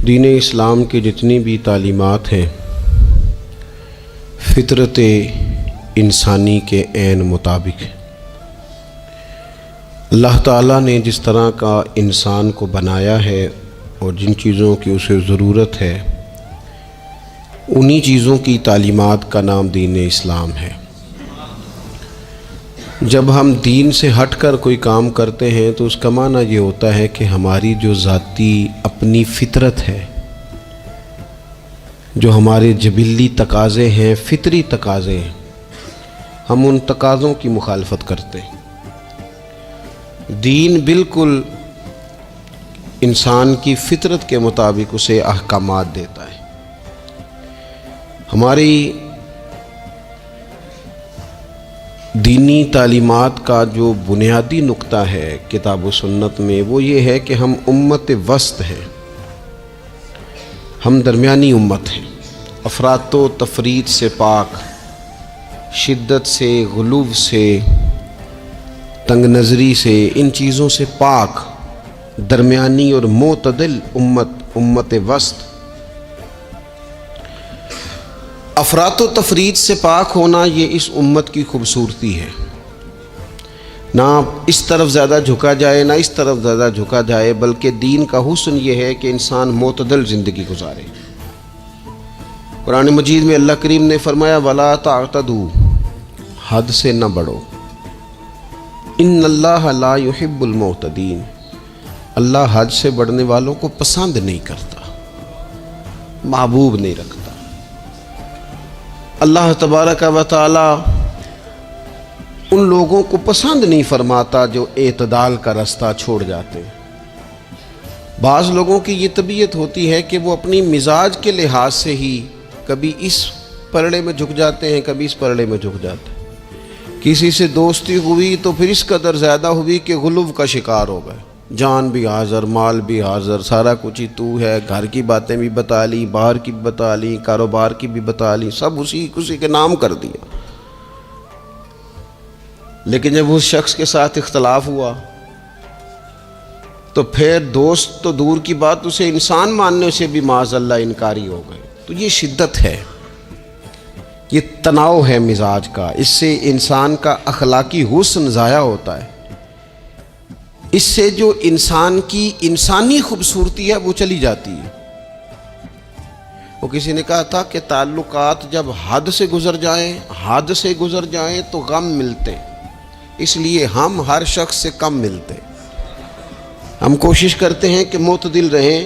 دین اسلام کی جتنی بھی تعلیمات ہیں فطرت انسانی کے عین مطابق ہے۔ اللہ تعالیٰ نے جس طرح کا انسان کو بنایا ہے اور جن چیزوں کی اسے ضرورت ہے انہی چیزوں کی تعلیمات کا نام دین اسلام ہے۔ جب ہم دین سے ہٹ کر کوئی کام کرتے ہیں تو اس کا معنی یہ ہوتا ہے کہ ہماری جو ذاتی اپنی فطرت ہے، جو ہمارے جبلی تقاضے ہیں، فطری تقاضے ہیں، ہم ان تقاضوں کی مخالفت کرتے ہیں۔ دین بالکل انسان کی فطرت کے مطابق اسے احکامات دیتا ہے۔ ہماری دینی تعلیمات کا جو بنیادی نقطہ ہے کتاب و سنت میں وہ یہ ہے کہ ہم امت وسط ہیں، ہم درمیانی امت ہیں، افراط و تفریط سے پاک، شدت سے، غلو سے، تنگ نظری سے، ان چیزوں سے پاک، درمیانی اور معتدل امت وسط۔ افراط و تفریط سے پاک ہونا یہ اس امت کی خوبصورتی ہے۔ نہ اس طرف زیادہ جھکا جائے نہ اس طرف زیادہ جھکا جائے، بلکہ دین کا حسن یہ ہے کہ انسان معتدل زندگی گزارے۔ قرآن مجید میں اللہ کریم نے فرمایا وَلَا تَعْتَدُوا، حد سے نہ بڑھو، ان اللہ لا يحب المعتدین، اللہ حد سے بڑھنے والوں کو پسند نہیں کرتا، محبوب نہیں رکھتا۔ اللہ تبارک و تعالی ان لوگوں کو پسند نہیں فرماتا جو اعتدال کا رستہ چھوڑ جاتے ہیں۔ بعض لوگوں کی یہ طبیعت ہوتی ہے کہ وہ اپنی مزاج کے لحاظ سے ہی کبھی اس پلڑے میں جھک جاتے ہیں، کبھی اس پلڑے میں جھک جاتے ہیں۔ کسی سے دوستی ہوئی تو پھر اس قدر زیادہ ہوئی کہ غلو کا شکار ہو گئے، جان بھی حاضر، مال بھی حاضر، سارا کچھ ہی تو ہے، گھر کی باتیں بھی بتا لی، باہر کی بھی بتا لی، کاروبار کی بھی بتا لی، سب اسی کے نام کر دیا۔ لیکن جب اس شخص کے ساتھ اختلاف ہوا تو پھر دوست تو دور کی بات، اسے انسان ماننے سے بھی معاذ اللہ انکاری ہو گئے۔ تو یہ شدت ہے، یہ تناؤ ہے مزاج کا، اس سے انسان کا اخلاقی حسن ضائع ہوتا ہے، اس سے جو انسان کی انسانی خوبصورتی ہے وہ چلی جاتی ہے۔ وہ کسی نے کہا تھا کہ تعلقات جب حد سے گزر جائیں تو غم ملتے، اس لیے ہم ہر شخص سے کم ملتے۔ ہم کوشش کرتے ہیں کہ معتدل رہیں،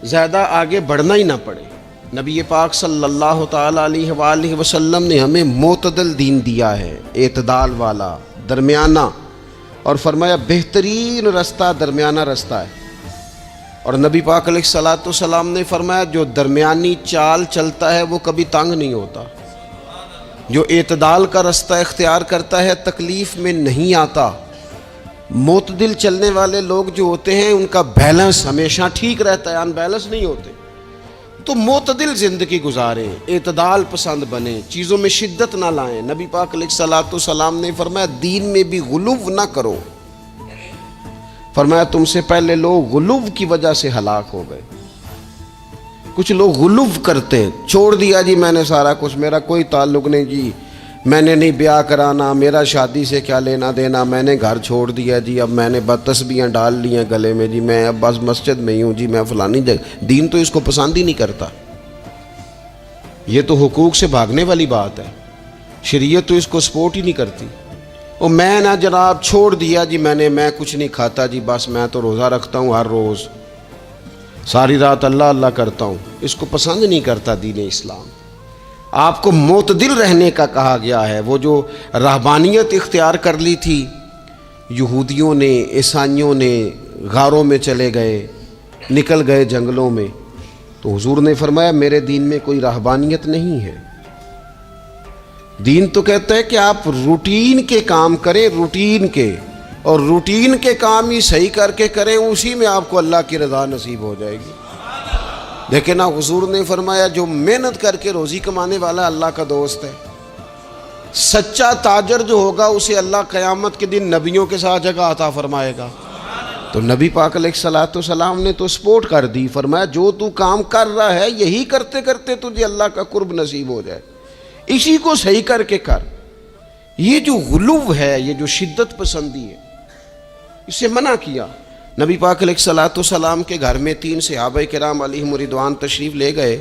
زیادہ آگے بڑھنا ہی نہ پڑے۔ نبی پاک صلی اللہ تعالیٰ علیہ وآلہ وسلم نے ہمیں معتدل دین دیا ہے، اعتدال والا، درمیانہ، اور فرمایا بہترین رستہ درمیانہ رستہ ہے۔ اور نبی پاک علیہ الصلوۃ والسلام نے فرمایا جو درمیانی چال چلتا ہے وہ کبھی تنگ نہیں ہوتا، جو اعتدال کا رستہ اختیار کرتا ہے تکلیف میں نہیں آتا۔ معتدل چلنے والے لوگ جو ہوتے ہیں ان کا بیلنس ہمیشہ ٹھیک رہتا ہے، ان بیلنس نہیں ہوتے۔ تو معتدل زندگی گزاریں، اعتدال پسند بنیں، چیزوں میں شدت نہ لائیں۔ نبی پاک علیہ الصلوۃ والسلام نے فرمایا دین میں بھی غلو نہ کرو، فرمایا تم سے پہلے لوگ غلو کی وجہ سے ہلاک ہو گئے۔ کچھ لوگ غلو کرتے ہیں، چھوڑ دیا جی میں نے سارا کچھ، میرا کوئی تعلق نہیں جی، میں نے نہیں بیاہ کرانا، میرا شادی سے کیا لینا دینا، میں نے گھر چھوڑ دیا جی، اب میں نے بس تسبیحاں ڈال لی ہیں گلے میں جی، میں اب بس مسجد میں ہی ہوں جی، میں فلانی جگہ۔ دین تو اس کو پسند ہی نہیں کرتا، یہ تو حقوق سے بھاگنے والی بات ہے، شریعت تو اس کو سپورٹ ہی نہیں کرتی۔ اور میں نہ جناب چھوڑ دیا جی میں کچھ نہیں کھاتا جی، بس میں تو روزہ رکھتا ہوں ہر روز، ساری رات اللہ اللہ کرتا ہوں، اس کو پسند نہیں کرتا دین اسلام۔ آپ کو معتدل رہنے کا کہا گیا ہے۔ وہ جو رہبانیت اختیار کر لی تھی یہودیوں نے، عیسائیوں نے، غاروں میں چلے گئے، نکل گئے جنگلوں میں، تو حضور نے فرمایا میرے دین میں کوئی رہبانیت نہیں ہے۔ دین تو کہتا ہے کہ آپ روٹین کے کام کریں، روٹین کے، اور روٹین کے کام ہی صحیح کر کے کریں، اسی میں آپ کو اللہ کی رضا نصیب ہو جائے گی۔ لیکن حضور نے فرمایا جو محنت کر کے روزی کمانے والا اللہ کا دوست ہے، سچا تاجر جو ہوگا اسے اللہ قیامت کے دن نبیوں کے ساتھ جگہ عطا فرمائے گا۔ تو نبی پاک علیہ الصلوۃ والسلام نے تو سپورٹ کر دی، فرمایا جو تو کام کر رہا ہے یہی کرتے کرتے تجھے اللہ کا قرب نصیب ہو جائے، اسی کو صحیح کر کے کر۔ یہ جو غلو ہے، یہ جو شدت پسندی ہے، اسے منع کیا۔ نبی پاک علیہ الصلوۃ والسلام کے گھر میں 3 صحابہ کرام علیہم رضوان تشریف لے گئے۔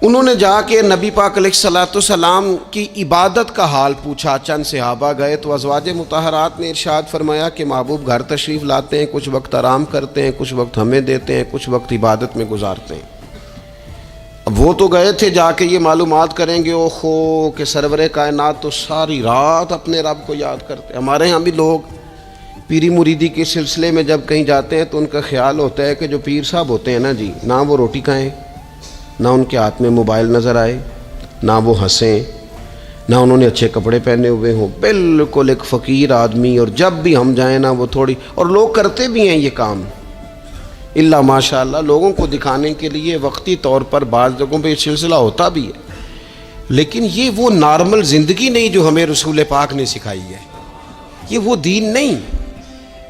انہوں نے جا کے نبی پاک علیہ الصلوۃ والسلام کی عبادت کا حال پوچھا۔ چند صحابہ گئے تو ازواج مطہرات نے ارشاد فرمایا کہ محبوب گھر تشریف لاتے ہیں، کچھ وقت آرام کرتے ہیں، کچھ وقت ہمیں دیتے ہیں، کچھ وقت عبادت میں گزارتے ہیں۔ اب وہ تو گئے تھے جا کے یہ معلومات کریں گے اوہو کہ سرور کائنات تو ساری رات اپنے رب کو یاد کرتے ہیں۔ ہمارے ہاں بھی لوگ پیری مریدی کے سلسلے میں جب کہیں جاتے ہیں تو ان کا خیال ہوتا ہے کہ جو پیر صاحب ہوتے ہیں نا جی، نہ وہ روٹی کھائیں، نہ ان کے ہاتھ میں موبائل نظر آئے، نہ وہ ہنسیں، نہ انہوں نے اچھے کپڑے پہنے ہوئے ہوں، بالکل ایک فقیر آدمی، اور جب بھی ہم جائیں نا وہ تھوڑی، اور لوگ کرتے بھی ہیں یہ کام اللہ ماشاء اللہ، لوگوں کو دکھانے کے لیے وقتی طور پر بعض جگہوں پہ یہ سلسلہ ہوتا بھی ہے، لیکن یہ وہ نارمل زندگی نہیں جو ہمیں رسول پاک نے سکھائی ہے۔ یہ وہ دین نہیں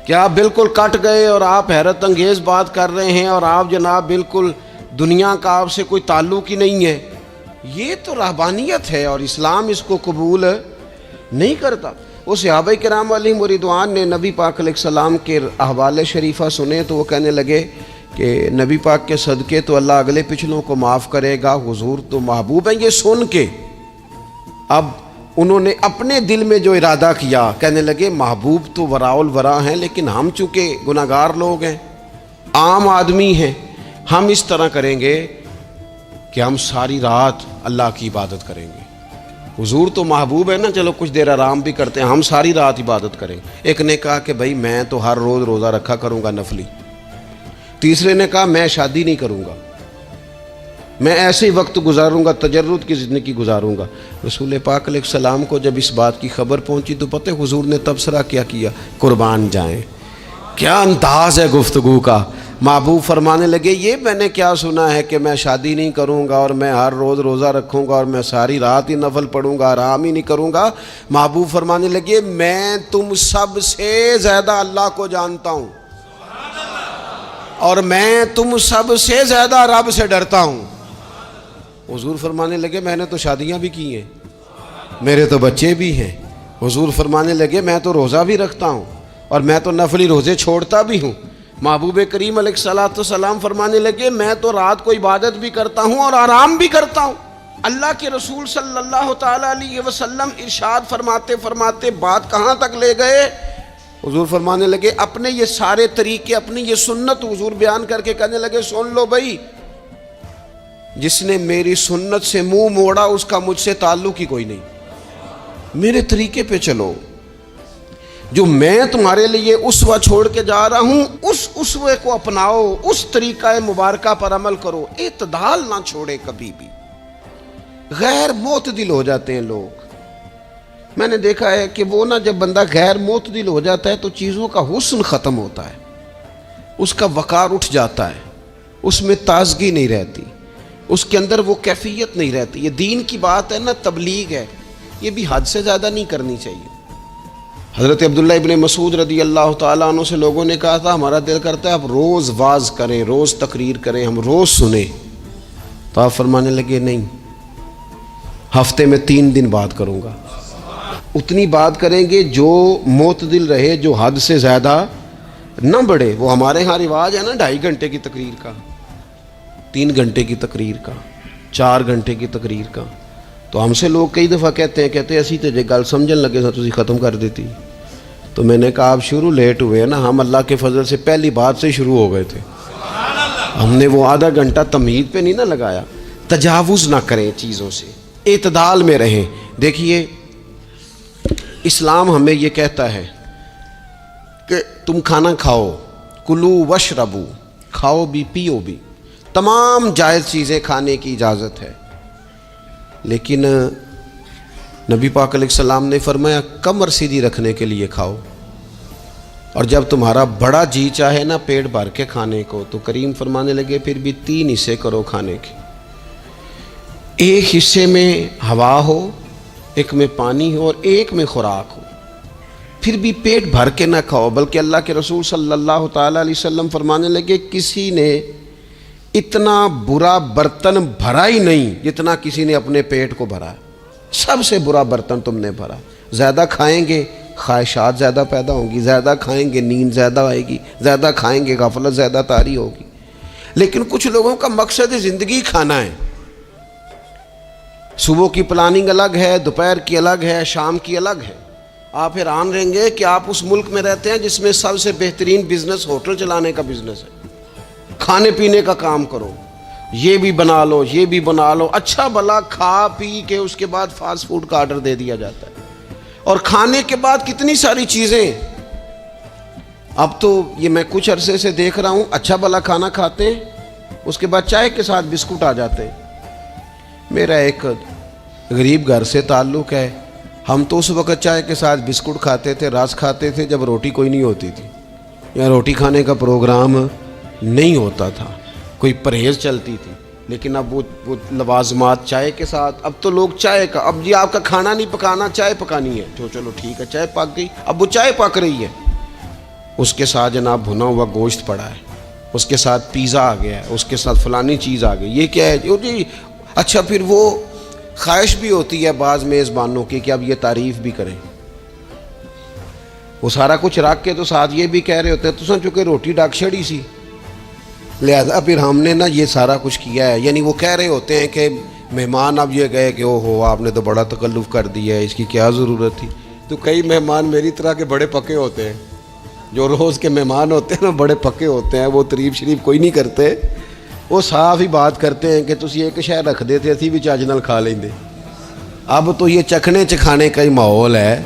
کہ آپ بالکل کٹ گئے اور آپ حیرت انگیز بات کر رہے ہیں اور آپ جناب بالکل دنیا کا آپ سے کوئی تعلق ہی نہیں ہے۔ یہ تو رہبانیت ہے اور اسلام اس کو قبول نہیں کرتا۔ وہ صحابہ کرام علیہم رضوان نے نبی پاک علیہ السلام کے احوال شریفہ سنے تو وہ کہنے لگے کہ نبی پاک کے صدقے تو اللہ اگلے پچھلوں کو معاف کرے گا، حضور تو محبوب ہیں۔ یہ سن کے اب انہوں نے اپنے دل میں جو ارادہ کیا، کہنے لگے محبوب تو وراء الورا ہیں، لیکن ہم چونکہ گناہگار لوگ ہیں، عام آدمی ہیں، ہم اس طرح کریں گے کہ ہم ساری رات اللہ کی عبادت کریں گے۔ حضور تو محبوب ہے نا، چلو کچھ دیر آرام بھی کرتے ہیں، ہم ساری رات عبادت کریں گے۔ ایک نے کہا کہ بھائی میں تو ہر روز روزہ رکھا کروں گا نفلی۔ تیسرے نے کہا میں شادی نہیں کروں گا، میں ایسے ہی وقت گزاروں گا، تجرد کی زندگی گزاروں گا۔ رسول پاک علیہ السلام کو جب اس بات کی خبر پہنچی تو پتہ حضور نے تبصرہ کیا کیا؟ قربان جائیں، کیا انداز ہے گفتگو کا۔ محبوب فرمانے لگے یہ میں نے کیا سنا ہے کہ میں شادی نہیں کروں گا اور میں ہر روز روزہ رکھوں گا اور میں ساری رات ہی نفل پڑھوں گا، آرام ہی نہیں کروں گا۔ محبوب فرمانے لگے میں تم سب سے زیادہ اللہ کو جانتا ہوں اور میں تم سب سے زیادہ رب سے ڈرتا ہوں۔ حضور فرمانے لگے میں نے تو شادیاں بھی کی ہیں، میرے تو بچے بھی ہیں۔ حضور فرمانے لگے میں تو روزہ بھی رکھتا ہوں اور میں تو نفلی روزے چھوڑتا بھی ہوں۔ محبوب کریم علیہ الصلوۃ والسلام فرمانے لگے میں تو رات کو عبادت بھی کرتا ہوں اور آرام بھی کرتا ہوں۔ اللہ کے رسول صلی اللہ تعالیٰ علیہ وسلم ارشاد فرماتے فرماتے بات کہاں تک لے گئے؟ حضور فرمانے لگے اپنے یہ سارے طریقے، اپنی یہ سنت حضور بیان کر کے کہنے لگے سن لو بھائی، جس نے میری سنت سے منہ موڑا اس کا مجھ سے تعلق ہی کوئی نہیں، میرے طریقے پہ چلو۔ جو میں تمہارے لیے اسوہ چھوڑ کے جا رہا ہوں اس اسوے کو اپناؤ، اس طریقہ مبارکہ پر عمل کرو، اعتدال نہ چھوڑے کبھی بھی۔ غیر معتدل ہو جاتے ہیں لوگ، میں نے دیکھا ہے کہ وہ نا جب بندہ غیر معتدل ہو جاتا ہے تو چیزوں کا حسن ختم ہوتا ہے، اس کا وقار اٹھ جاتا ہے، اس میں تازگی نہیں رہتی، اس کے اندر وہ کیفیت نہیں رہتی۔ یہ دین کی بات ہے نا، تبلیغ ہے، یہ بھی حد سے زیادہ نہیں کرنی چاہیے۔ حضرت عبداللہ ابن مسعود رضی اللہ تعالیٰ عنہ سے لوگوں نے کہا تھا ہمارا دل کرتا ہے آپ روز واز کریں، روز تقریر کریں، ہم روز سنیں، تو آپ فرمانے لگے نہیں، ہفتے میں 3 دن بات کروں گا۔ اتنی بات کریں گے جو معتدل رہے، جو حد سے زیادہ نہ بڑھے۔ وہ ہمارے ہاں رواج ہے نا 2.5 گھنٹے کی تقریر کا، 3 گھنٹے کی تقریر کا، 4 گھنٹے کی تقریر کا۔ تو ہم سے لوگ کئی دفعہ کہتے ہیں اسی تے جے گل سمجھن لگے سا تسی ختم کر دیتی۔ تو میں نے کہا آپ شروع لیٹ ہوئے ہیں نا، ہم اللہ کے فضل سے پہلی بات سے شروع ہو گئے تھے، ہم نے وہ آدھا گھنٹہ تمہید پہ نہیں نہ لگایا۔ تجاوز نہ کریں چیزوں سے، اعتدال میں رہیں۔ دیکھیے اسلام ہمیں یہ کہتا ہے کہ تم کھانا کھاؤ، کلو وشربو، کھاؤ بھی پیو بھی، تمام جائز چیزیں کھانے کی اجازت ہے، لیکن نبی پاک علیہ السلام نے فرمایا کمر سیدھی رکھنے کے لیے کھاؤ، اور جب تمہارا بڑا جی چاہے نا پیٹ بھر کے کھانے کو تو کریم فرمانے لگے پھر بھی 3 حصے کرو کھانے کے، ایک حصے میں ہوا ہو، ایک میں پانی ہو اور ایک میں خوراک ہو، پھر بھی پیٹ بھر کے نہ کھاؤ، بلکہ اللہ کے رسول صلی اللہ تعالیٰ علیہ وسلم فرمانے لگے کسی نے اتنا برا برتن بھرا ہی نہیں جتنا کسی نے اپنے پیٹ کو بھرا، سب سے برا برتن تم نے بھرا۔ زیادہ کھائیں گے خواہشات زیادہ پیدا ہوں گی، زیادہ کھائیں گے نیند زیادہ آئے گی، زیادہ کھائیں گے غفلت زیادہ طاری ہوگی۔ لیکن کچھ لوگوں کا مقصد زندگی کھانا ہے، صبح کی پلاننگ الگ ہے، دوپہر کی الگ ہے، شام کی الگ ہے۔ آپ حیران رہیں گے کہ آپ اس ملک میں رہتے ہیں جس میں سب سے بہترین بزنس ہوٹل چلانے کا بزنس ہے، کھانے پینے کا کام کرو، یہ بھی بنا لو یہ بھی بنا لو، اچھا بھلا کھا پی کے اس کے بعد فاسٹ فوڈ کا آرڈر دے دیا جاتا ہے، اور کھانے کے بعد کتنی ساری چیزیں۔ اب تو یہ میں کچھ عرصے سے دیکھ رہا ہوں، اچھا بھلا کھانا کھاتے ہیں، اس کے بعد چائے کے ساتھ بسکٹ آ جاتے ہیں۔ میرا ایک غریب گھر سے تعلق ہے، ہم تو اس وقت چائے کے ساتھ بسکٹ کھاتے تھے، رس کھاتے تھے جب روٹی کوئی نہیں ہوتی تھی، یا روٹی کھانے کا پروگرام نہیں ہوتا تھا، کوئی پرہیز چلتی تھی۔ لیکن اب وہ لوازمات چائے کے ساتھ، اب تو لوگ چائے کا، اب یہ آپ کا کھانا نہیں پکانا، چائے پکانی ہے، تو چلو ٹھیک ہے چائے پک گئی، اب وہ چائے پک رہی ہے، اس کے ساتھ جناب بھنا ہوا گوشت پڑا ہے، اس کے ساتھ پیزا آ گیا ہے، اس کے ساتھ فلانی چیز آ گئی، یہ کیا ہے جی؟ اچھا پھر وہ خواہش بھی ہوتی ہے بعض میزبانوں کی کہ اب یہ تعریف بھی کریں، وہ سارا کچھ رکھ کے تو ساتھ یہ بھی کہہ رہے ہوتے ہیں تو چونکہ روٹی ڈاک چھڑی سی، لہذا پھر ہم نے نا یہ سارا کچھ کیا ہے۔ یعنی وہ کہہ رہے ہوتے ہیں کہ مہمان اب یہ کہے کہ او ہو آپ نے تو بڑا تکلف کر دیا ہے، اس کی کیا ضرورت تھی۔ تو کئی مہمان میری طرح کے بڑے پکے ہوتے ہیں، جو روز کے مہمان ہوتے ہیں نا بڑے پکے ہوتے ہیں، وہ تعریف شریف کوئی نہیں کرتے، وہ صاف ہی بات کرتے ہیں کہ تسی ایک شے رکھ دیتے اسی بھی چج نال کھا لیندے۔ اب تو یہ چکھنے چکھانے کا ہی ماحول ہے،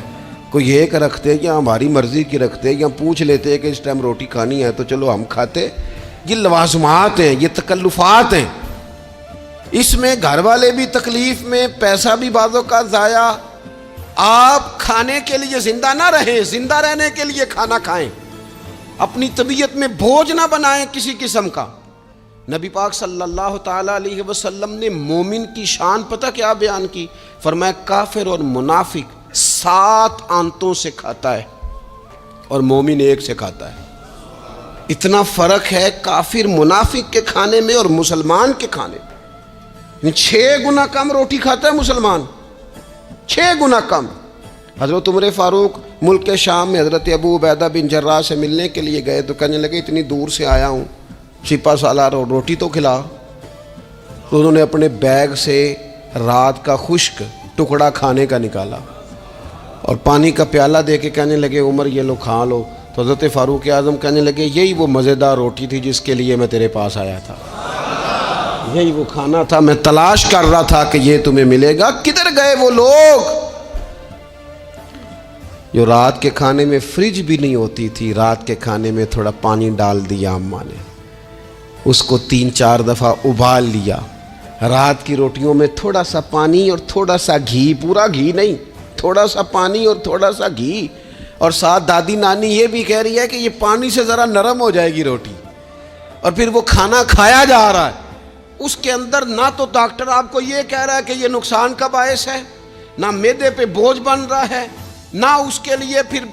کوئی ایک رکھتے یا ہماری مرضی کی رکھتے یا پوچھ لیتے کہ اس ٹائم روٹی کھانی ہے تو چلو ہم کھاتے۔ یہ لوازمات ہیں، یہ تکلفات ہیں، اس میں گھر والے بھی تکلیف میں، پیسہ بھی بعضوں کا ضائع۔ آپ کھانے کے لیے زندہ نہ رہیں، زندہ رہنے کے لیے کھانا کھائیں، اپنی طبیعت میں بوجھ نہ بنائیں کسی قسم کا۔ نبی پاک صلی اللہ تعالیٰ علیہ وسلم نے مومن کی شان پتہ کیا بیان کی؟ فرمایا کافر اور منافق 7 آنتوں سے کھاتا ہے اور مومن 1 سے کھاتا ہے۔ اتنا فرق ہے کافر منافق کے کھانے میں اور مسلمان کے کھانے میں۔ 6 گنا کم روٹی کھاتا ہے مسلمان، 6 گنا کم۔ حضرت عمر فاروق ملک کے شام میں حضرت ابو عبیدہ بن جراح سے ملنے کے لیے گئے تو کہنے لگے اتنی دور سے آیا ہوں، سپہ سالار اور روٹی تو کھلا۔ تو انہوں نے اپنے بیگ سے رات کا خشک ٹکڑا کھانے کا نکالا اور پانی کا پیالہ دے کے کہنے لگے عمر یہ لو کھا لو۔ تو حضرت فاروق اعظم کہنے لگے یہی وہ مزیدار روٹی تھی جس کے لیے میں تیرے پاس آیا تھا، یہی وہ کھانا تھا، میں تلاش کر رہا تھا کہ یہ تمہیں ملے گا۔ کدھر گئے وہ لوگ جو رات کے کھانے میں فریج بھی نہیں ہوتی تھی، رات کے کھانے میں تھوڑا پانی ڈال دیا اماں نے، اس کو 3-4 دفعہ ابال لیا، رات کی روٹیوں میں تھوڑا سا پانی اور تھوڑا سا گھی، پورا گھی نہیں، تھوڑا سا پانی اور تھوڑا سا گھی، اور ساتھ دادی نانی یہ بھی کہہ رہی ہے کہ یہ پانی سے ذرا نرم ہو جائے گی روٹی، اور پھر وہ کھانا کھایا جا رہا ہے۔ اس کے اندر نہ تو ڈاکٹر آپ کو یہ کہہ رہا ہے کہ یہ نقصان کا باعث ہے، نہ معدے پہ بوجھ بن رہا ہے، نہ اس کے لیے پھر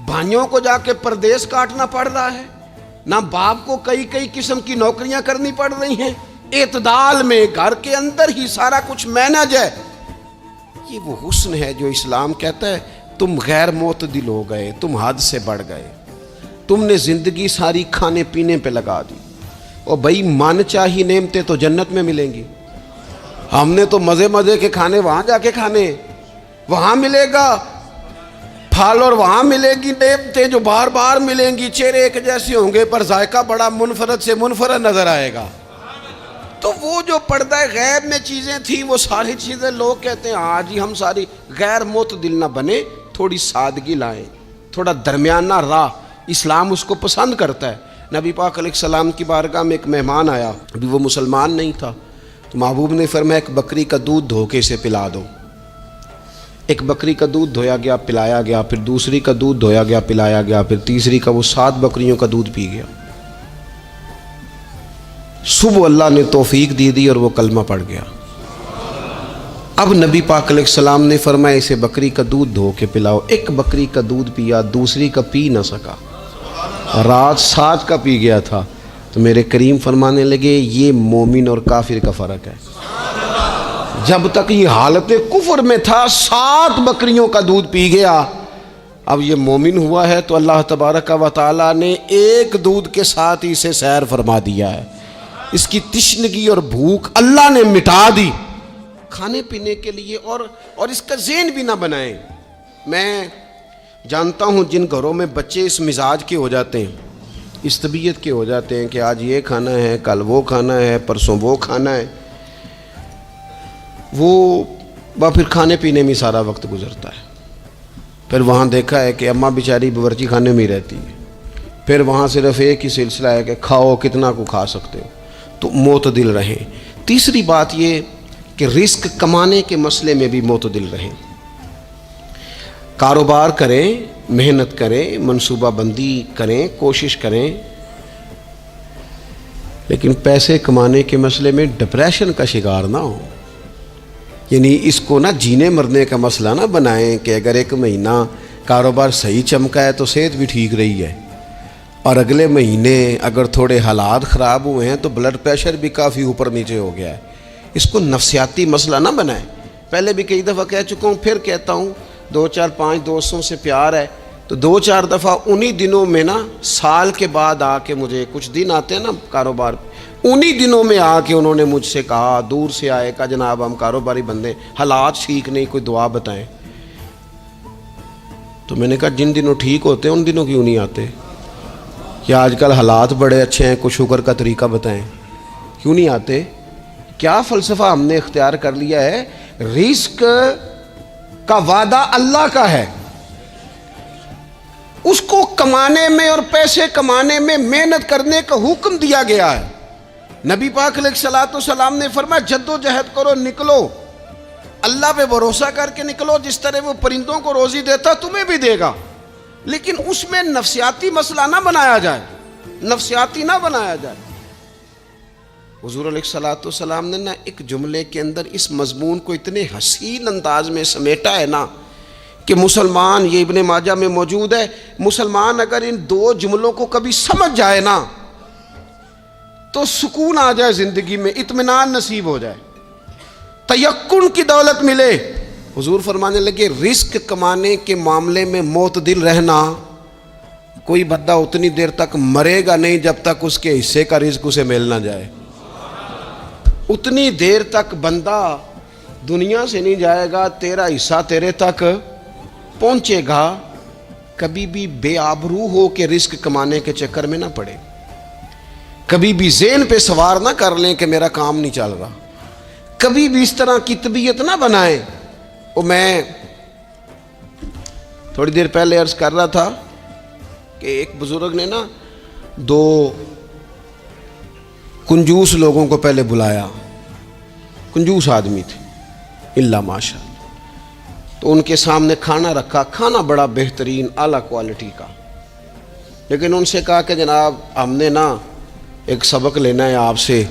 بھائیوں کو جا کے پردیس کاٹنا پڑ رہا ہے، نہ باپ کو کئی قسم کی نوکریاں کرنی پڑ رہی ہیں، اعتدال میں گھر کے اندر ہی سارا کچھ مینج ہے۔ یہ وہ حسن ہے جو اسلام کہتا ہے تم غیر معتدل ہو گئے، تم حد سے بڑھ گئے، تم نے زندگی ساری کھانے پینے پہ لگا دی۔ اور بھائی من چاہی نعمتیں تو جنت میں ملیں گی، ہم نے تو مزے کے کھانے وہاں جا کے کھانے، وہاں ملے گا پھل اور وہاں ملے گی نعمتیں جو بار بار ملیں گی، چہرے ایک جیسے ہوں گے پر ذائقہ بڑا منفرد سے منفرد نظر آئے گا۔ تو وہ جو پردہ غیب میں چیزیں تھیں وہ ساری چیزیں لوگ کہتے ہیں آج ہی ہم ساری غیر معتدل نہ بنے، تھوڑی سادگی لائیں، تھوڑا درمیانہ راہ، اسلام اس کو پسند کرتا ہے۔ نبی پاک علیہ السلام کی بارگاہ میں ایک مہمان آیا، ابھی وہ مسلمان نہیں تھا، تو محبوب نے فرمایا ایک بکری کا دودھ دھو کے اسے پلا دو۔ ایک بکری کا دودھ دھویا گیا، پلایا گیا، پھر دوسری کا دودھ دھویا گیا، پلایا گیا، پھر تیسری کا، وہ 7 بکریوں کا دودھ پی گیا۔ صبح اللہ نے توفیق دی اور وہ کلمہ پڑھ گیا۔ اب نبی پاک علیہ السلام نے فرمایا اسے بکری کا دودھ دھو کے پلاؤ. ایک بکری کا دودھ پیا, دوسری کا پی نہ سکا, رات 7 کا پی گیا تھا. تو میرے کریم فرمانے لگے یہ مومن اور کافر کا فرق ہے. جب تک یہ حالت کفر میں تھا 7 بکریوں کا دودھ پی گیا, اب یہ مومن ہوا ہے تو اللہ تبارک و تعالیٰ نے ایک دودھ کے ساتھ ہی اسے سیر فرما دیا ہے. اس کی تشنگی اور بھوک اللہ نے مٹا دی کھانے پینے کے لیے. اور اس کا ذہن بھی نہ بنائیں. میں جانتا ہوں جن گھروں میں بچے اس مزاج کے ہو جاتے ہیں, اس طبیعت کے ہو جاتے ہیں کہ آج یہ کھانا ہے, کل وہ کھانا ہے, پرسوں وہ کھانا ہے, وہ پھر کھانے پینے میں سارا وقت گزرتا ہے. پھر وہاں دیکھا ہے کہ اماں بیچاری باورچی خانے میں ہی رہتی ہے. پھر وہاں صرف ایک ہی سلسلہ ہے کہ کھاؤ کتنا کو کھا سکتے ہو. تو معتدل رہیں. تیسری بات یہ کہ رزق کمانے کے مسئلے میں بھی معتدل رہیں. کاروبار کریں, محنت کریں, منصوبہ بندی کریں, کوشش کریں, لیکن پیسے کمانے کے مسئلے میں ڈپریشن کا شکار نہ ہو. یعنی اس کو نہ جینے مرنے کا مسئلہ نہ بنائیں کہ اگر 1 مہینہ کاروبار صحیح چمکا ہے تو صحت بھی ٹھیک رہی ہے, اور اگلے مہینے اگر تھوڑے حالات خراب ہوئے ہیں تو بلڈ پریشر بھی کافی اوپر نیچے ہو گیا ہے. اس کو نفسیاتی مسئلہ نہ بنائیں. پہلے بھی کئی دفعہ کہہ چکا ہوں, پھر کہتا ہوں, 2 4 5 دوستوں سے پیار ہے تو 2 4 دفعہ انہی دنوں میں نا, سال کے بعد آ کے مجھے کچھ دن آتے ہیں نا کاروبار, انہی دنوں میں آ کے انہوں نے مجھ سے کہا, دور سے آئے, کہا جناب ہم کاروباری بندے, حالات ٹھیک نہیں, کوئی دعا بتائیں. تو میں نے کہا جن دنوں ٹھیک ہوتے ہیں ان دنوں کیوں نہیں آتے؟ یا آج کل حالات بڑے اچھے ہیں, کچھ شکر کا طریقہ بتائیں, کیوں نہیں آتے؟ کیا فلسفہ ہم نے اختیار کر لیا ہے؟ رزق کا وعدہ اللہ کا ہے, اس کو کمانے میں اور پیسے کمانے میں محنت کرنے کا حکم دیا گیا ہے. نبی پاک علیہ السلام نے فرمایا جد و جہد کرو, نکلو, اللہ پہ بھروسہ کر کے نکلو. جس طرح وہ پرندوں کو روزی دیتا تمہیں بھی دے گا, لیکن اس میں نفسیاتی مسئلہ نہ بنایا جائے, نفسیاتی نہ بنایا جائے. حضور علیہ السلام نے نا ایک جملے کے اندر اس مضمون کو اتنے حسین انداز میں سمیٹا ہے نا کہ مسلمان, یہ ابن ماجہ میں موجود ہے, مسلمان اگر ان 2 جملوں کو کبھی سمجھ جائے نا تو سکون آ جائے زندگی میں, اطمینان نصیب ہو جائے, تیقن کی دولت ملے. حضور فرمانے لگے رزق کمانے کے معاملے میں معتدل رہنا. کوئی بندہ اتنی دیر تک مرے گا نہیں جب تک اس کے حصے کا رزق اسے مل نہ جائے. اتنی دیر تک بندہ دنیا سے نہیں جائے گا, تیرا حصہ تیرے تک پہنچے گا. کبھی بھی بے آبرو ہو کے رزق کمانے کے چکر میں نہ پڑے. کبھی بھی ذہن پہ سوار نہ کر لیں کہ میرا کام نہیں چل رہا. کبھی بھی اس طرح کی طبیعت نہ بنائیں. میں تھوڑی دیر پہلے عرض کر رہا تھا کہ ایک بزرگ نے نا 2 کنجوس لوگوں کو پہلے بلایا, کنجوس آدمی تھے اللہ ماشاء اللہ. تو ان کے سامنے کھانا رکھا, کھانا بڑا بہترین اعلیٰ کوالٹی کا, لیکن ان سے کہا کہ جناب ہم نے نا ایک سبق لینا ہے آپ سے,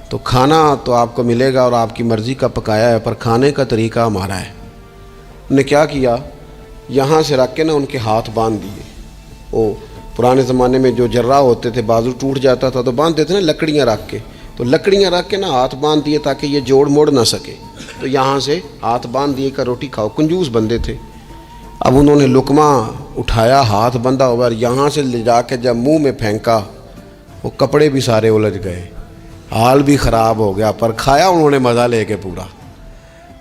تو کھانا تو آپ کو ملے گا اور آپ کی مرضی کا پکایا ہے, پر کھانے کا طریقہ ہمارا ہے. انہوں نے کیا کیا, یہاں سے رکھ کے نا ان کے ہاتھ باندھ دیے. وہ پرانے زمانے میں جو جراح ہوتے تھے بازو ٹوٹ جاتا تھا تو باندھتے تھے نا لکڑیاں رکھ کے, تو لکڑیاں رکھ کے نا ہاتھ باندھ دیے تاکہ یہ جوڑ موڑ نہ سکے. تو یہاں سے ہاتھ باندھ دیے کہ روٹی کھاؤ. کنجوس بندے تھے. اب انہوں نے لقمہ اٹھایا, ہاتھ بندھا ہوا, اور یہاں سے لے جا کے جب منہ میں پھینکا, وہ کپڑے بھی سارے الجھ گئے, حال بھی خراب ہو گیا, پر کھایا انہوں نے مزہ لے کے پورا.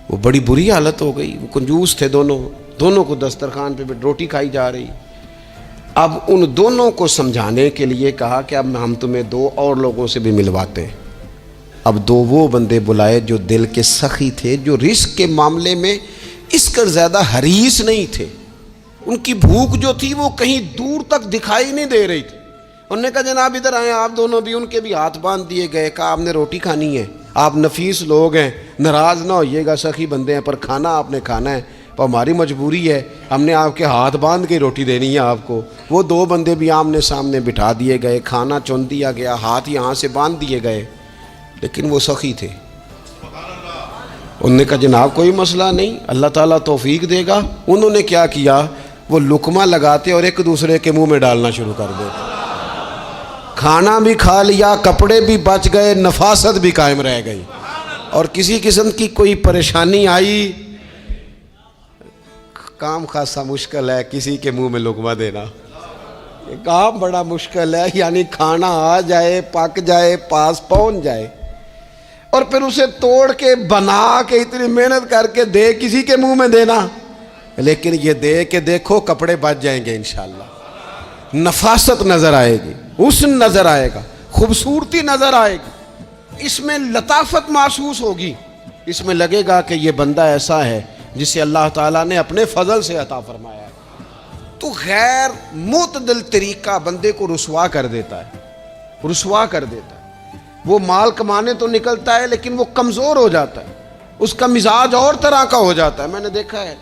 وہ بڑی بری حالت ہو گئی. وہ کنجوس تھے دونوں کو دسترخوان پہ روٹی کھائی جا رہی. اب ان دونوں کو سمجھانے کے لیے کہا کہ اب ہم تمہیں 2 اور لوگوں سے بھی ملواتے ہیں. اب 2 وہ بندے بلائے جو دل کے سخی تھے, جو رزق کے معاملے میں اس کا زیادہ حریص نہیں تھے. ان کی بھوک جو تھی وہ کہیں دور تک دکھائی نہیں دے رہی تھی. انہوں نے کہا جناب ادھر آئیں آپ دونوں بھی. ان کے بھی ہاتھ باندھ دیے گئے. کہا آپ نے روٹی کھانی ہے, آپ نفیس لوگ ہیں, ناراض نہ ہوئیے گا, سخی بندے ہیں, پر کھانا آپ نے کھانا ہے, پر ہماری مجبوری ہے, ہم نے آپ کے ہاتھ باندھ کے روٹی دینی ہے آپ کو. وہ 2 بندے بھی آمنے سامنے بٹھا دیے گئے, کھانا چن دیا گیا, ہاتھ یہاں سے باندھ دیے گئے, لیکن وہ سخی تھے. انہوں نے کہا جناب کوئی مسئلہ نہیں، اللہ تعالیٰ توفیق دے گا۔ انہوں نے کیا کیا، وہ لقمہ لگاتے اور ایک دوسرے کے منہ میں ڈالنا شروع کر دیتے، کھانا بھی کھا لیا، کپڑے بھی بچ گئے، نفاست بھی قائم رہ گئی، اور کسی قسم کی کوئی پریشانی آئی، کام خاصا مشکل ہے کسی کے منہ میں لقمہ دینا، یہ کام بڑا مشکل ہے، یعنی کھانا آ جائے، پک جائے، پاس پہنچ جائے، اور پھر اسے توڑ کے بنا کے اتنی محنت کر کے دے کسی کے منہ میں دینا، لیکن یہ دے کے دیکھو کپڑے بچ جائیں گے انشاءاللہ، نفاست نظر آئے گی، حسن نظر آئے گا، خوبصورتی نظر آئے گی، اس میں لطافت محسوس ہوگی، اس میں لگے گا کہ یہ بندہ ایسا ہے جسے اللہ تعالیٰ نے اپنے فضل سے عطا فرمایا ہے۔ تو غیر معتدل طریقہ بندے کو رسوا کر دیتا ہے، رسوا کر دیتا ہے، وہ مال کمانے تو نکلتا ہے لیکن وہ کمزور ہو جاتا ہے، اس کا مزاج اور طرح کا ہو جاتا ہے۔ میں نے دیکھا ہے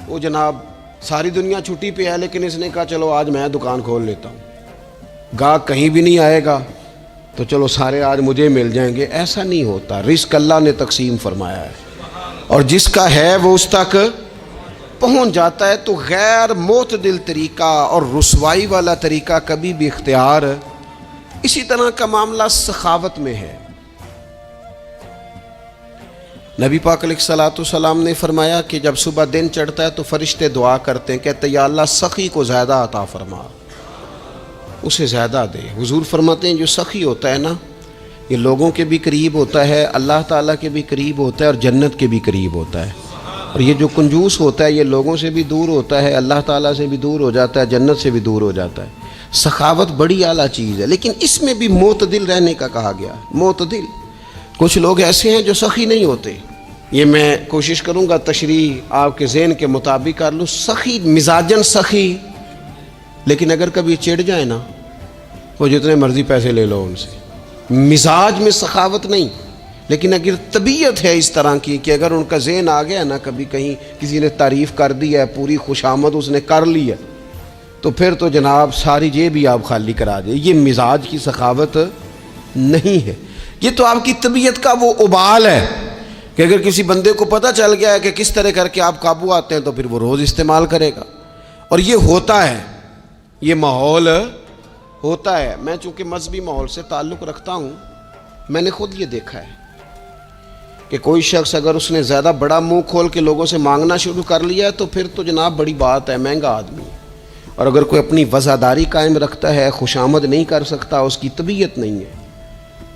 وہ جناب ساری دنیا چھٹی پہ ہے لیکن اس نے کہا چلو آج میں دکان کھول لیتا ہوں، گاہک کہیں بھی نہیں آئے گا تو چلو سارے آج مجھے مل جائیں گے، ایسا نہیں ہوتا، رزق اللہ نے تقسیم فرمایا ہے اور جس کا ہے وہ اس تک پہنچ جاتا ہے۔ تو غیر معتدل طریقہ اور رسوائی والا طریقہ کبھی بھی اختیار، اسی طرح کا معاملہ سخاوت میں ہے۔ نبی پاک علیہ الصلوۃ والسلام نے فرمایا کہ جب صبح دن چڑھتا ہے تو فرشتے دعا کرتے ہیں، کہتے ہیں یا اللہ سخی کو زیادہ عطا فرما، اسے زیادہ دے۔ حضور فرماتے ہیں جو سخی ہوتا ہے نا یہ لوگوں کے بھی قریب ہوتا ہے، اللہ تعالیٰ کے بھی قریب ہوتا ہے اور جنت کے بھی قریب ہوتا ہے، اور یہ جو کنجوس ہوتا ہے یہ لوگوں سے بھی دور ہوتا ہے، اللہ تعالیٰ سے بھی دور ہو جاتا ہے، جنت سے بھی دور ہو جاتا ہے۔ سخاوت بڑی اعلیٰ چیز ہے، لیکن اس میں بھی معتدل رہنے کا کہا گیا، معتدل۔ کچھ لوگ ایسے ہیں جو سخی نہیں ہوتے، یہ میں کوشش کروں گا تشریح آپ کے ذہن کے مطابق کر لوں۔ سخی مزاجن سخی، لیکن اگر کبھی چڑ جائے نا وہ جتنے مرضی پیسے لے لو ان سے، مزاج میں سخاوت نہیں، لیکن اگر طبیعت ہے اس طرح کی کہ اگر ان کا ذہن آ گیا نا، کبھی کہیں کسی نے تعریف کر دی ہے، پوری خوشامد اس نے کر لی ہے، تو پھر تو جناب ساری جیب ہی آپ خالی کرا دے۔ یہ مزاج کی سخاوت نہیں ہے، یہ تو آپ کی طبیعت کا وہ ابال ہے کہ اگر کسی بندے کو پتہ چل گیا ہے کہ کس طرح کر کے آپ قابو آتے ہیں تو پھر وہ روز استعمال کرے گا، اور یہ ہوتا ہے، یہ ماحول ہوتا ہے۔ میں چونکہ مذہبی ماحول سے تعلق رکھتا ہوں، میں نے خود یہ دیکھا ہے کہ کوئی شخص اگر اس نے زیادہ بڑا منہ کھول کے لوگوں سے مانگنا شروع کر لیا ہے تو پھر تو جناب بڑی بات ہے، مہنگا آدمی ہے۔ اور اگر کوئی اپنی وفاداری قائم رکھتا ہے، خوشامد نہیں کر سکتا، اس کی طبیعت نہیں ہے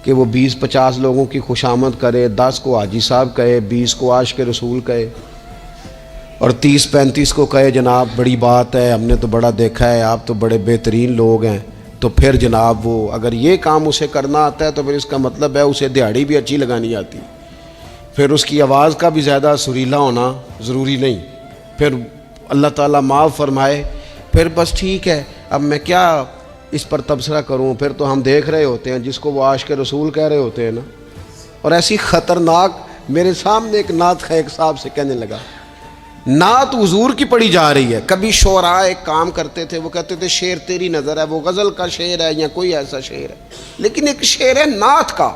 کہ وہ 20-50 لوگوں کی خوشامد کرے، 10 کو حاجی صاحب کہے، 20 کو عاشق رسول کہے، اور 30-35 کو کہے جناب بڑی بات ہے، ہم نے تو بڑا دیکھا ہے، آپ تو بڑے بہترین لوگ ہیں۔ تو پھر جناب وہ اگر یہ کام اسے کرنا آتا ہے تو پھر اس کا مطلب ہے اسے دہاڑی بھی اچھی لگانی آتی، پھر اس کی آواز کا بھی زیادہ سریلا ہونا ضروری نہیں، پھر اللہ تعالیٰ معاف فرمائے، پھر بس ٹھیک ہے، اب میں کیا اس پر تبصرہ کروں، پھر تو ہم دیکھ رہے ہوتے ہیں جس کو وہ عاشق رسول کہہ رہے ہوتے ہیں نا۔ اور ایسی خطرناک، میرے سامنے ایک نعت خواہ ایک صاحب سے کہنے لگا، نعت حضور کی پڑھی جا رہی ہے، کبھی شعراء ایک کام کرتے تھے، وہ کہتے تھے شعر تیری نظر ہے، وہ غزل کا شعر ہے یا کوئی ایسا شعر ہے، لیکن ایک شعر ہے نعت کا،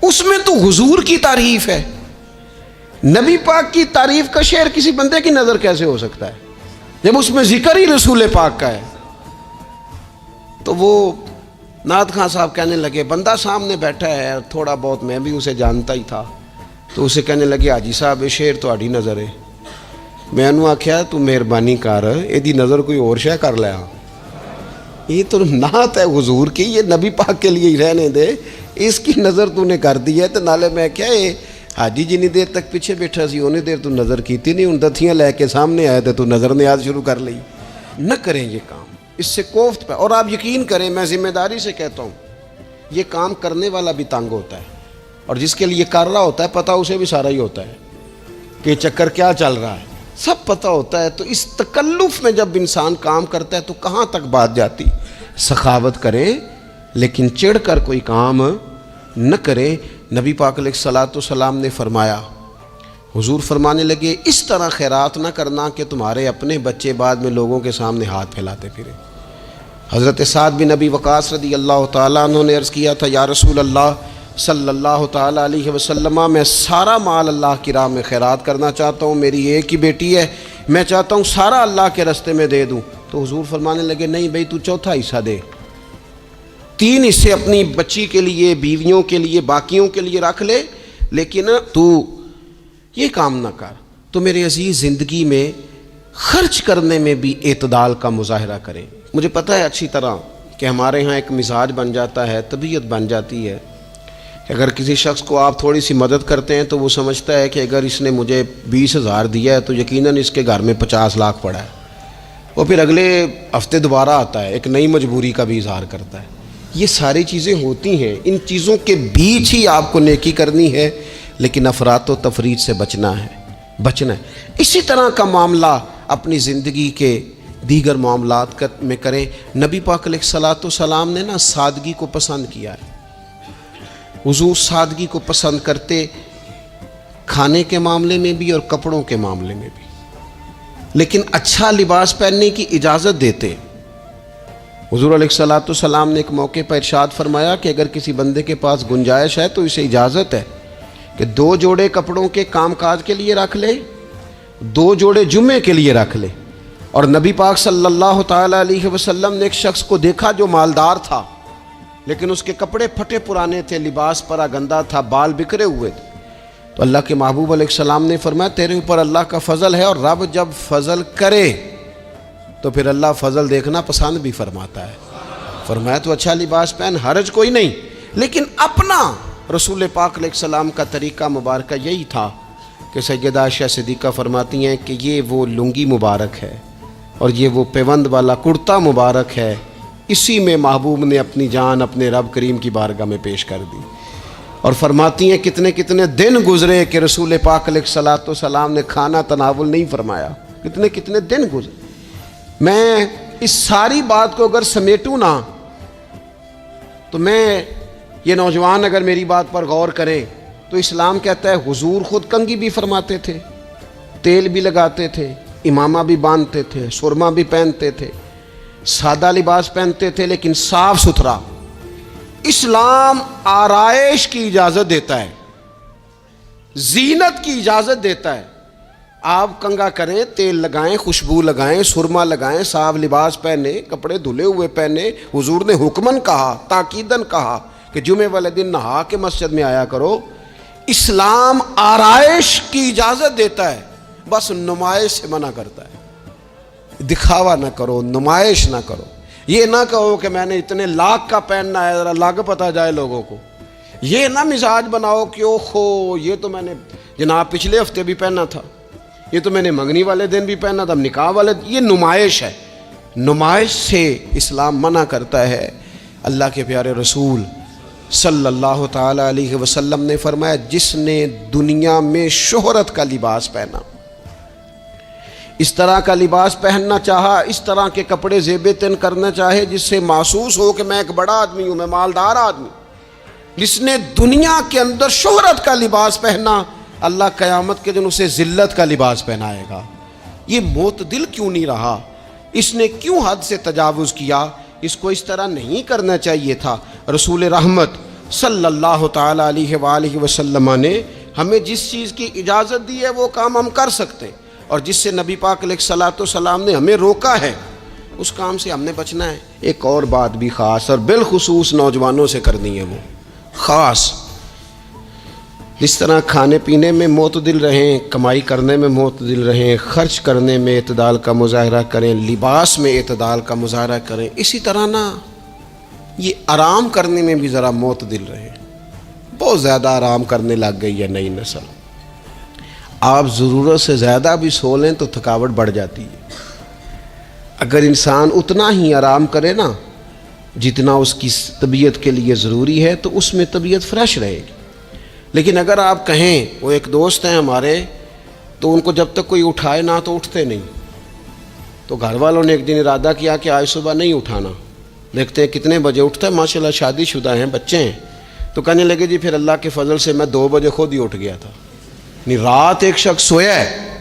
اس میں تو حضور کی تعریف ہے، نبی پاک کی تعریف کا شعر کسی بندے کی نظر کیسے ہو سکتا ہے جب اس میں ذکر ہی رسول پاک کا ہے؟ تو وہ نعت خان صاحب کہنے لگے، بندہ سامنے بیٹھا ہے، تھوڑا بہت میں بھی اسے جانتا ہی تھا، تو اسے کہنے لگے حاجی صاحب یہ شعر تہاڈی نظر ہے۔ میں انہوں آکھیا تو مہربانی کر ایدی نظر کوئی اور شے کر لیا، یہ تو نعت ہے حضور کی، یہ نبی پاک کے لیے ہی رہنے دے، اس کی نظر تو نے کر دی ہے۔ تو نالے میں کیا ہے حاجی جنی دیر تک پیچھے بیٹھا سی انہیں دیر تو نظر کیتی نہیں، ان دتھیاں لے کے سامنے آئے تھے تو نظر نیاز شروع کر لی۔ نہ کریں یہ کام، اس سے کوفت پہ، اور آپ یقین کریں میں ذمہ داری سے کہتا ہوں یہ کام کرنے والا بھی تنگ ہوتا ہے، اور جس کے لیے کر رہا ہوتا ہے پتہ اسے بھی سارا ہی ہوتا ہے کہ چکر کیا چل رہا ہے، سب پتہ ہوتا ہے۔ تو اس تکلف میں جب انسان کام کرتا ہے تو کہاں تک بات جاتی؟ سخاوت کریں لیکن چڑھ کر کوئی کام نہ کریں۔ نبی پاک علیہ الصلوۃ والسلام نے فرمایا، حضور فرمانے لگے اس طرح خیرات نہ کرنا کہ تمہارے اپنے بچے بعد میں لوگوں کے سامنے ہاتھ پھیلاتے پھرے۔ حضرت سعد بن ابی وقاص رضی اللہ تعالیٰ عنہ نے عرض کیا تھا، یا رسول اللہ صلی اللہ تعالیٰ علیہ وسلم میں سارا مال اللہ کی راہ میں خیرات کرنا چاہتا ہوں، میری ایک ہی بیٹی ہے، میں چاہتا ہوں سارا اللہ کے راستے میں دے دوں۔ تو حضور فرمانے لگے نہیں بھائی، تو چوتھا حصہ دے، 3 حصے اپنی بچی کے لیے، بیویوں کے لیے، باقیوں کے لیے رکھ لے، لیکن تو یہ کام نہ کر۔ تو میرے عزیز، زندگی میں خرچ کرنے میں بھی اعتدال کا مظاہرہ کریں۔ مجھے پتہ ہے اچھی طرح کہ ہمارے ہاں ایک مزاج بن جاتا ہے، طبیعت بن جاتی ہے کہ اگر کسی شخص کو آپ تھوڑی سی مدد کرتے ہیں تو وہ سمجھتا ہے کہ اگر اس نے مجھے 20,000 دیا ہے تو یقیناً اس کے گھر میں 50 لاکھ پڑا ہے، وہ پھر اگلے ہفتے دوبارہ آتا ہے، ایک نئی مجبوری کا بھی اظہار کرتا ہے۔ یہ ساری چیزیں ہوتی ہیں، ان چیزوں کے بیچ ہی آپ کو نیکی کرنی ہے، لیکن افراط و تفریط سے بچنا ہے۔ اسی طرح کا معاملہ اپنی زندگی کے دیگر معاملات میں کریں۔ نبی پاک علیہ الصلوۃ والسلام نے سادگی کو پسند کیا ہے۔ حضور سادگی کو پسند کرتے، کھانے کے معاملے میں بھی اور کپڑوں کے معاملے میں بھی، لیکن اچھا لباس پہننے کی اجازت دیتے۔ حضور علیہ الصلوۃ والسلام نے ایک موقع پر ارشاد فرمایا کہ اگر کسی بندے کے پاس گنجائش ہے تو اسے اجازت ہے کہ 2 جوڑے کپڑوں کے کام کاج کے لیے رکھ لے، 2 جوڑے جمعے کے لیے رکھ لے۔ اور نبی پاک صلی اللہ تعالیٰ علیہ وسلم نے ایک شخص کو دیکھا جو مالدار تھا، لیکن اس کے کپڑے پھٹے پرانے تھے، لباس پرا گندا تھا، بال بکھرے ہوئے تھے۔ تو اللہ کے محبوب علیہ السلام نے فرمایا تیرے اوپر اللہ کا فضل ہے، اور رب جب فضل کرے تو پھر اللہ فضل دیکھنا پسند بھی فرماتا ہے۔ فرمایا تو اچھا لباس پہن، حرج کوئی نہیں، لیکن اپنا رسول پاک علیہ السلام کا طریقہ مبارکہ یہی تھا کہ سیدہ عائشہ صدیقہ فرماتی ہیں کہ یہ وہ لنگی مبارک ہے اور یہ وہ پیوند والا کرتا مبارک ہے، اسی میں محبوب نے اپنی جان اپنے رب کریم کی بارگاہ میں پیش کر دی۔ اور فرماتی ہیں کتنے کتنے دن گزرے کہ رسول پاک علیہ الصلوۃ والسلام نے کھانا تناول نہیں فرمایا، کتنے کتنے دن گزرے۔ میں اس ساری بات کو اگر سمیٹوں نا تو میں یہ نوجوان اگر میری بات پر غور کریں تو اسلام کہتا ہے حضور خود کنگھی بھی فرماتے تھے، تیل بھی لگاتے تھے، امامہ بھی باندھتے تھے، سرما بھی پہنتے تھے، سادہ لباس پہنتے تھے لیکن صاف ستھرا۔ اسلام آرائش کی اجازت دیتا ہے، زینت کی اجازت دیتا ہے۔ آپ کنگھا کریں، تیل لگائیں، خوشبو لگائیں، سرما لگائیں، صاف لباس پہنے، کپڑے دھلے ہوئے پہنے۔ حضور نے حکماً کہا، تاکیداً کہا کہ جمعے والے دن نہا کے مسجد میں آیا کرو۔ اسلام آرائش کی اجازت دیتا ہے، بس نمائش سے منع کرتا ہے۔ دکھاوا نہ کرو، نمائش نہ کرو۔ یہ نہ کہو کہ میں نے اتنے لاکھ کا پہننا ہے، ذرا لاگ پتہ جائے لوگوں کو۔ یہ نہ مزاج بناؤ کہ اوہو یہ تو میں نے جناب پچھلے ہفتے بھی پہنا تھا، یہ تو میں نے منگنی والے دن بھی پہنا تھا، نکاح والے۔ یہ نمائش ہے، نمائش سے اسلام منع کرتا ہے۔ اللہ کے پیارے رسول صلی اللہ تعالیٰ علیہ وسلم نے فرمایا جس نے دنیا میں شہرت کا لباس پہنا، اس طرح کا لباس پہننا چاہا، اس طرح کے کپڑے زیب تن کرنا چاہے جس سے محسوس ہو کہ میں ایک بڑا آدمی ہوں، میں مالدار آدمی، جس نے دنیا کے اندر شہرت کا لباس پہنا، اللہ قیامت کے دن اسے ذلت کا لباس پہنائے گا۔ یہ معتدل کیوں نہیں رہا؟ اس نے کیوں حد سے تجاوز کیا؟ اس کو اس طرح نہیں کرنا چاہیے تھا۔ رسول رحمت صلی اللہ تعالیٰ علیہ وآلہ وسلم نے ہمیں جس چیز کی اجازت دی ہے وہ کام ہم کر سکتے ہیں، اور جس سے نبی پاک علیہ الصلوۃ والسلام نے ہمیں روکا ہے اس کام سے ہم نے بچنا ہے۔ ایک اور بات بھی خاص اور بالخصوص نوجوانوں سے کرنی ہے، وہ خاص جس طرح کھانے پینے میں معتدل رہیں، کمائی کرنے میں معتدل رہیں، خرچ کرنے میں اعتدال کا مظاہرہ کریں، لباس میں اعتدال کا مظاہرہ کریں، اسی طرح نا یہ آرام کرنے میں بھی ذرا معتدل رہیں۔ بہت زیادہ آرام کرنے لگ گئی ہے نئی نسل۔ آپ ضرورت سے زیادہ بھی سو لیں تو تھکاوٹ بڑھ جاتی ہے۔ اگر انسان اتنا ہی آرام کرے نا جتنا اس کی طبیعت کے لیے ضروری ہے تو اس میں طبیعت فریش رہے گی۔ لیکن اگر آپ کہیں، وہ ایک دوست ہیں ہمارے، تو ان کو جب تک کوئی اٹھائے نہ تو اٹھتے نہیں، تو گھر والوں نے ایک دن ارادہ کیا کہ آج صبح نہیں اٹھانا، دیکھتے ہیں کتنے بجے اٹھتا ہے، ماشاءاللہ شادی شدہ ہیں، بچے ہیں، تو کہنے لگے جی پھر اللہ کے فضل سے میں 2 بجے خود ہی اٹھ گیا تھا۔ رات ایک شخص سویا ہے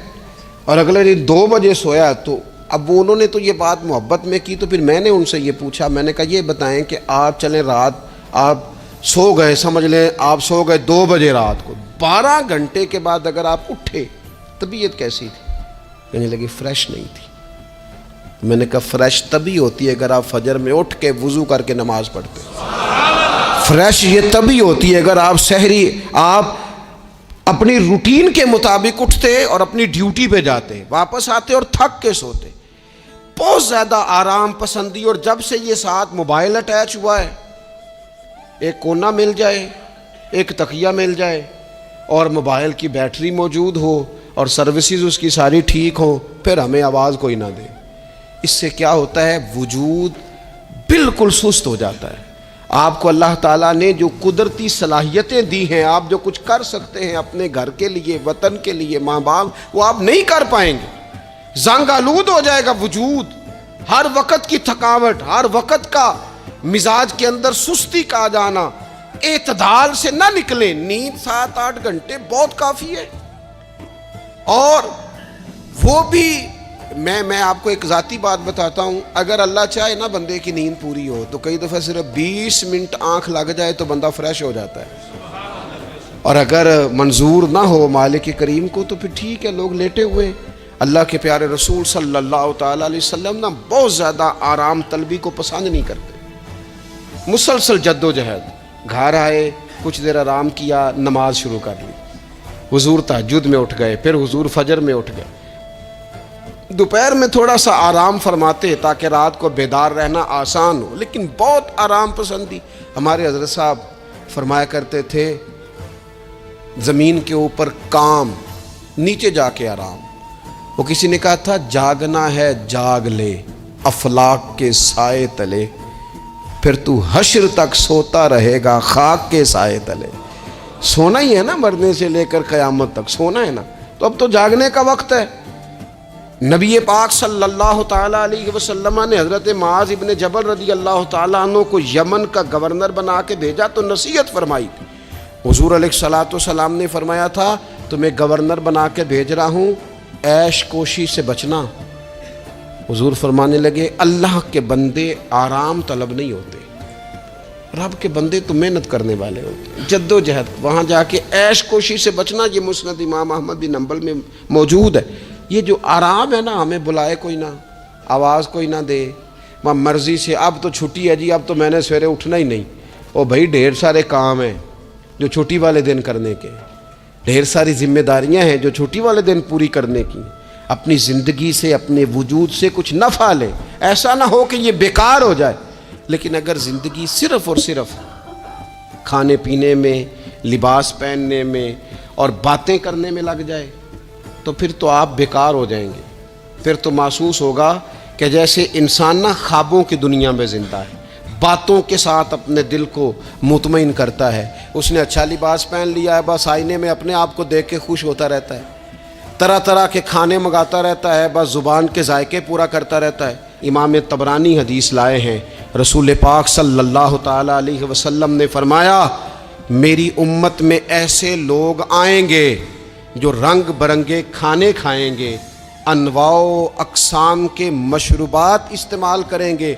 اور اگلے دن 2 بجے سویا، تو اب وہ انہوں نے تو یہ بات محبت میں کی، تو پھر میں نے ان سے یہ پوچھا، میں نے کہا یہ بتائیں کہ آپ چلیں رات آپ سو گئے، سمجھ لیں آپ سو گئے 2 بجے رات کو، 12 گھنٹے کے بعد اگر آپ اٹھے طبیعت کیسی تھی؟ کہنے لگی فریش نہیں تھی۔ میں نے کہا فریش تبھی ہوتی ہے اگر آپ فجر میں اٹھ کے وضو کر کے نماز پڑھتے، فریش یہ تبھی ہوتی ہے اگر آپ سحری آپ اپنی روٹین کے مطابق اٹھتے اور اپنی ڈیوٹی پہ جاتے، واپس آتے اور تھک کے سوتے۔ بہت زیادہ آرام پسندی، اور جب سے یہ ساتھ موبائل اٹیچ ہوا ہے، ایک کونا مل جائے، ایک تکیہ مل جائے اور موبائل کی بیٹری موجود ہو اور سروسز اس کی ساری ٹھیک ہو، پھر ہمیں آواز کوئی نہ دے۔ اس سے کیا ہوتا ہے؟ وجود بالکل سست ہو جاتا ہے۔ آپ کو اللہ تعالیٰ نے جو قدرتی صلاحیتیں دی ہیں، آپ جو کچھ کر سکتے ہیں اپنے گھر کے لیے، وطن کے لیے، ماں باپ، وہ آپ نہیں کر پائیں گے۔ زنگ آلود ہو جائے گا وجود، ہر وقت کی تھکاوٹ، ہر وقت کا مزاج کے اندر سستی کا آ جانا، اعتدال سے نہ نکلیں۔ نیند 7-8 گھنٹے بہت کافی ہے، اور وہ بھی میں آپ کو ایک ذاتی بات بتاتا ہوں، اگر اللہ چاہے نا بندے کی نیند پوری ہو تو کئی دفعہ صرف 20 منٹ آنکھ لگ جائے تو بندہ فریش ہو جاتا ہے، اور اگر منظور نہ ہو مالک کریم کو تو پھر ٹھیک ہے، لوگ لیٹے ہوئے۔ اللہ کے پیارے رسول صلی اللہ تعالیٰ علیہ وسلم نا بہت زیادہ آرام طلبی کو پسند نہیں کرتے، مسلسل جد و جہد۔ گھر آئے، کچھ دیر آرام کیا، نماز شروع کر لی، حضور تہجد میں اٹھ گئے، پھر حضور فجر میں اٹھ گئے، دوپہر میں تھوڑا سا آرام فرماتے تاکہ رات کو بیدار رہنا آسان ہو، لیکن بہت آرام پسندی۔ ہمارے حضرت صاحب فرمایا کرتے تھے زمین کے اوپر کام، نیچے جا کے آرام۔ وہ کسی نے کہا تھا جاگنا ہے جاگ لے افلاک کے سائے تلے، پھر تو حشر تک سوتا رہے گا خاک کے سائے تلے۔ سونا ہی ہے نا، مرنے سے لے کر قیامت تک سونا ہے نا، تو اب تو جاگنے کا وقت ہے۔ نبی پاک صلی اللہ تعالیٰ علیہ وسلم نے حضرت معاذ ابن جبل رضی اللہ تعالیٰ عنہ کو یمن کا گورنر بنا کے بھیجا تو نصیحت فرمائی تھی۔ حضور علیہ الصلوۃ والسلام نے فرمایا تھا تمہیں گورنر بنا کے بھیج رہا ہوں، عیش کوشی سے بچنا۔ حضور فرمانے لگے اللہ کے بندے آرام طلب نہیں ہوتے، رب کے بندے تو محنت کرنے والے ہوتے، جد و جہد۔ وہاں جا کے عیش کوشی سے بچنا، یہ مسند امام احمد بن حنبل میں موجود ہے۔ یہ جو آرام ہے نا، ہمیں بلائے کوئی نہ، آواز کوئی نہ دے، میں مرضی سے اب تو چھٹی ہے جی، اب تو میں نے سویرے اٹھنا ہی نہیں۔ او بھائی ڈھیر سارے کام ہیں جو چھٹی والے دن کرنے کے، ڈھیر ساری ذمہ داریاں ہیں جو چھٹی والے دن پوری کرنے کی۔ اپنی زندگی سے، اپنے وجود سے کچھ نفع لیں، ایسا نہ ہو کہ یہ بیکار ہو جائے۔ لیکن اگر زندگی صرف اور صرف کھانے پینے میں، لباس پہننے میں اور باتیں کرنے میں لگ جائے تو پھر تو آپ بیکار ہو جائیں گے۔ پھر تو محسوس ہوگا کہ جیسے انسان نہ خوابوں کی دنیا میں زندہ ہے، باتوں کے ساتھ اپنے دل کو مطمئن کرتا ہے۔ اس نے اچھا لباس پہن لیا ہے، بس آئینے میں اپنے آپ کو دیکھ کے خوش ہوتا رہتا ہے، طرح طرح کے کھانے منگاتا رہتا ہے، بس زبان کے ذائقے پورا کرتا رہتا ہے۔ امام طبرانی حدیث لائے ہیں، رسول پاک صلی اللہ تعالیٰ علیہ وسلم نے فرمایا میری امت میں ایسے لوگ آئیں گے جو رنگ برنگے کھانے کھائیں گے، انواع و اقسام کے مشروبات استعمال کریں گے،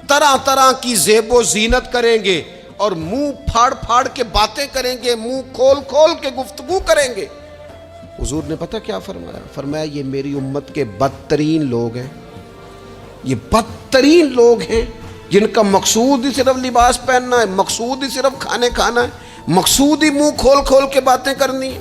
طرح طرح کی زیب و زینت کریں گے، اور منہ پھاڑ پھاڑ کے باتیں کریں گے، منہ کھول کھول کے گفتگو کریں گے۔ حضور نے پتہ کیا فرمایا؟ فرمایا یہ میری امت کے بدترین لوگ ہیں، یہ بدترین لوگ ہیں جن کا مقصود ہی صرف لباس پہننا ہے، مقصود ہی صرف کھانے کھانا ہے، مقصود ہی منہ کھول کھول کے باتیں کرنی ہے۔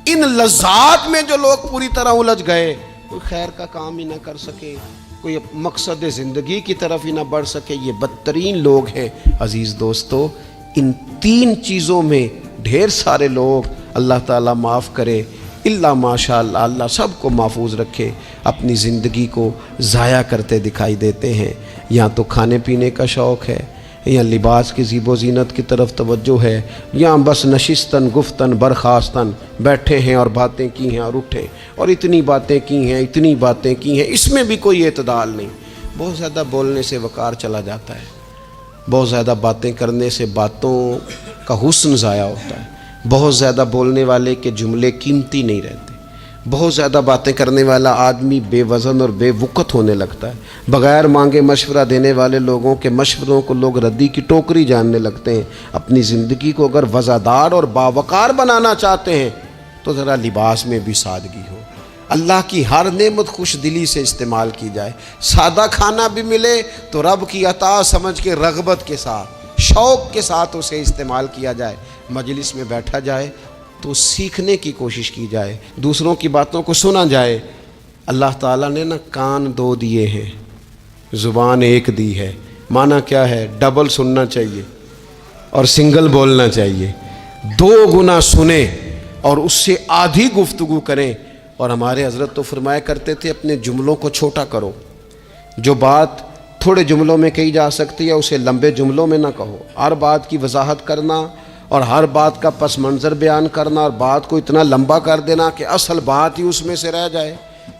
ان لذات میں جو لوگ پوری طرح الجھ گئے، کوئی خیر کا کام ہی نہ کر سکے، کوئی مقصد زندگی کی طرف ہی نہ بڑھ سکے، یہ بدترین لوگ ہیں۔ عزیز دوستو، ان 3 چیزوں میں ڈھیر سارے لوگ، اللہ تعالیٰ معاف کرے اللہ ماشاء اللہ، اللہ سب کو محفوظ رکھے، اپنی زندگی کو ضائع کرتے دکھائی دیتے ہیں۔ یا تو کھانے پینے کا شوق ہے، یا لباس کی زیب و زینت کی طرف توجہ ہے، یا بس نشستن گفتن برخاستن بیٹھے ہیں اور باتیں کی ہیں اور اٹھے اور اتنی باتیں کی ہیں، اتنی باتیں کی ہیں، اس میں بھی کوئی اعتدال نہیں۔ بہت زیادہ بولنے سے وقار چلا جاتا ہے، بہت زیادہ باتیں کرنے سے باتوں کا حسن ضائع ہوتا ہے، بہت زیادہ بولنے والے کے جملے قیمتی نہیں رہتے، بہت زیادہ باتیں کرنے والا آدمی بے وزن اور بے وقت ہونے لگتا ہے۔ بغیر مانگے مشورہ دینے والے لوگوں کے مشوروں کو لوگ ردی کی ٹوکری جاننے لگتے ہیں۔ اپنی زندگی کو اگر وزادار اور باوقار بنانا چاہتے ہیں تو ذرا لباس میں بھی سادگی ہو۔ اللہ کی ہر نعمت خوش دلی سے استعمال کی جائے۔ سادہ کھانا بھی ملے تو رب کی عطا سمجھ کے رغبت کے ساتھ، شوق کے ساتھ اسے استعمال کیا جائے۔ مجلس میں بیٹھا جائے تو سیکھنے کی کوشش کی جائے، دوسروں کی باتوں کو سنا جائے۔ اللہ تعالیٰ نے کان 2 دیے ہیں، زبان 1 دی ہے۔ معنی کیا ہے؟ ڈبل سننا چاہیے اور سنگل بولنا چاہیے۔ 2 گنا سنیں اور اس سے آدھی گفتگو کریں۔ اور ہمارے حضرت تو فرمایا کرتے تھے اپنے جملوں کو چھوٹا کرو۔ جو بات تھوڑے جملوں میں کہی جا سکتی ہے اسے لمبے جملوں میں نہ کہو۔ ہر بات کی وضاحت کرنا اور ہر بات کا پس منظر بیان کرنا اور بات کو اتنا لمبا کر دینا کہ اصل بات ہی اس میں سے رہ جائے،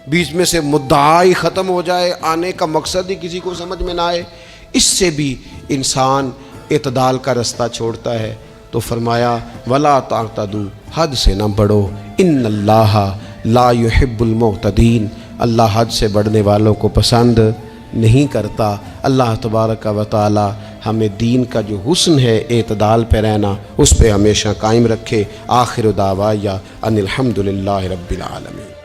بیچ میں سے مدعا ہی ختم ہو جائے، آنے کا مقصد ہی کسی کو سمجھ میں نہ آئے، اس سے بھی انسان اعتدال کا رستہ چھوڑتا ہے۔ تو فرمایا وَلَا تَعْتَدُوا، حد سے نہ بڑھو، ان اللہ لا يحب المعتدین، اللہ حد سے بڑھنے والوں کو پسند نہیں کرتا۔ اللہ تبارک و تعالی ہمیں دین کا جو حسن ہے اعتدال پہ رہنا اس پہ ہمیشہ قائم رکھے۔ آخر دعوایا ان الحمد للہ رب العالمین۔